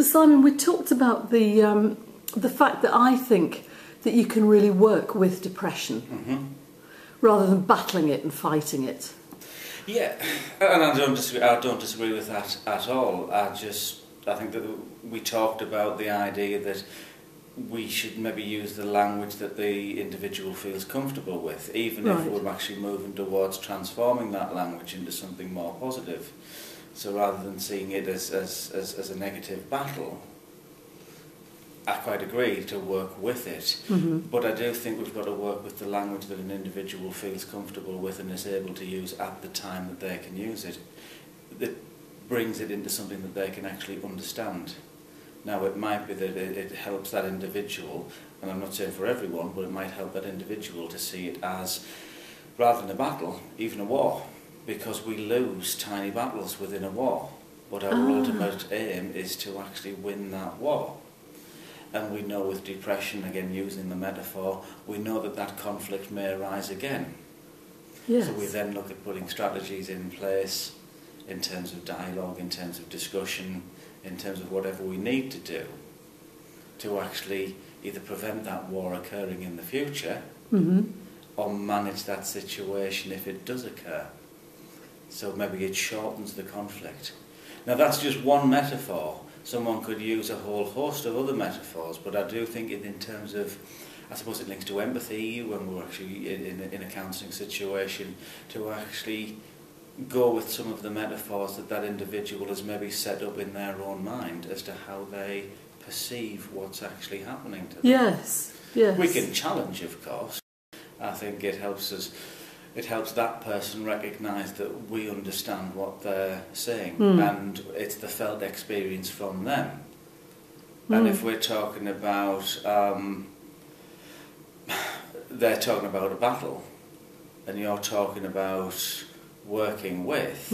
So Simon, we talked about the fact that I think that you can really work with depression rather than battling it and fighting it. Yeah, and I don't disagree with that at all. I think that we talked about the idea that we should maybe use the language that the individual feels comfortable with, even if we're actually moving towards transforming that language into something more positive. So rather than seeing it as a negative battle, I quite agree to work with it, but I do think we've got to work with the language that an individual feels comfortable with and is able to use at the time that they can use it. That brings it into something that they can actually understand. Now, it might be that it helps that individual, and I'm not saying for everyone, but it might help that individual to see it as, rather than a battle, even a war, because we lose tiny battles within a war, but our ultimate aim is to actually win that war. And we know with depression, again using the metaphor, we know that that conflict may arise again. Yes. So we then look at putting strategies in place in terms of dialogue, in terms of discussion, in terms of whatever we need to do to actually either prevent that war occurring in the future or manage that situation if it does occur. So maybe it shortens the conflict. Now that's just one metaphor. Someone could use a whole host of other metaphors, but I do think in terms of, I suppose it links to empathy when we're actually in a counselling situation, to actually go with some of the metaphors that individual has maybe set up in their own mind as to how they perceive what's actually happening to them. Yes, yes. We can challenge, of course. I think it helps that person recognise that we understand what they're saying and it's the felt experience from them. And if we're talking about, they're talking about a battle and you're talking about working with,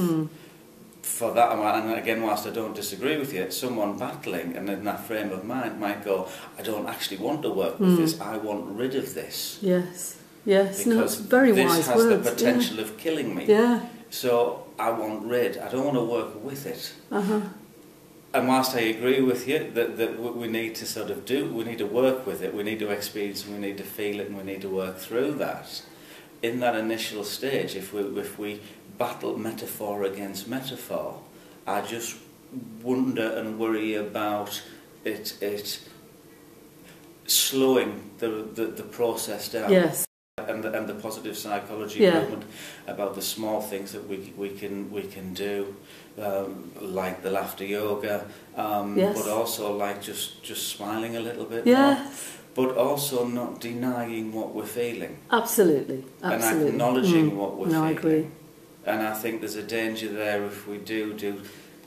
for that, and again, whilst I don't disagree with you, someone battling and in that frame of mind might go, I don't actually want to work with this, I want rid of this. Yes, yes, because no, it's very wise this has words. the potential of killing me. Yeah. So I want rid, I don't want to work with it. And whilst I agree with you that we need to sort of we need to work with it, we need to experience it, we need to feel it and we need to work through that. In that initial stage, if we battle metaphor against metaphor, I just wonder and worry about it slowing the process down. Yes. And the positive psychology movement about the small things that we can do, like the laughter yoga, but also like just smiling a little bit more. But also not denying what we're feeling. Absolutely, absolutely. And acknowledging what we're feeling. I agree. And I think there's a danger there if we do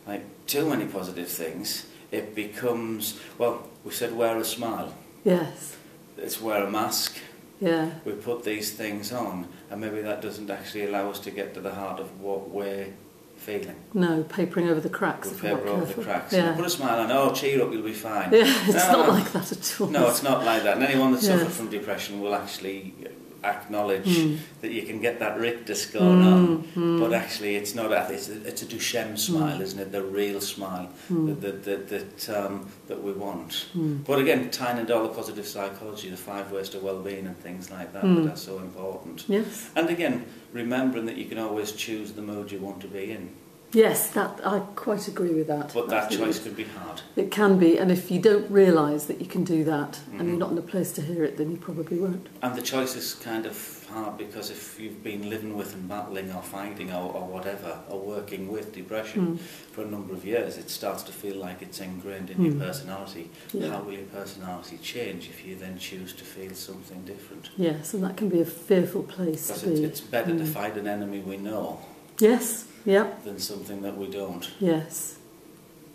like too many positive things, it becomes, well, we said wear a smile. Yes. It's wear a mask. Yeah. We put these things on and maybe that doesn't actually allow us to get to the heart of what we're feeling. No, papering over the cracks. Paper over the cracks. Yeah. Put a smile on, oh, cheer up, you'll be fine. Yeah, it's not like that at all. No, it's not like that. And anyone that suffers from depression will actually acknowledge that you can get that Richter score on, but actually it's not. It's a Duchem smile, isn't it? The real smile that we want. But again, tying into all the positive psychology, the 5 ways to well-being and things like that, that are so important. Yes. And again, remembering that you can always choose the mood you want to be in. Yes, that I quite agree with that. But that choice can be hard. It can be, and if you don't realise that you can do that, and you're not in a place to hear it, then you probably won't. And the choice is kind of hard because if you've been living with and battling or fighting or whatever, or working with depression for a number of years, it starts to feel like it's ingrained in your personality. Yeah. How will your personality change if you then choose to feel something different? Yes, and that can be a fearful place because to be. It's better to fight an enemy we know. Yes. Yep. Than something that we don't. Yes.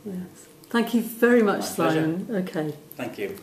Yes. Thank you very much, My pleasure. Simon. Okay. Thank you.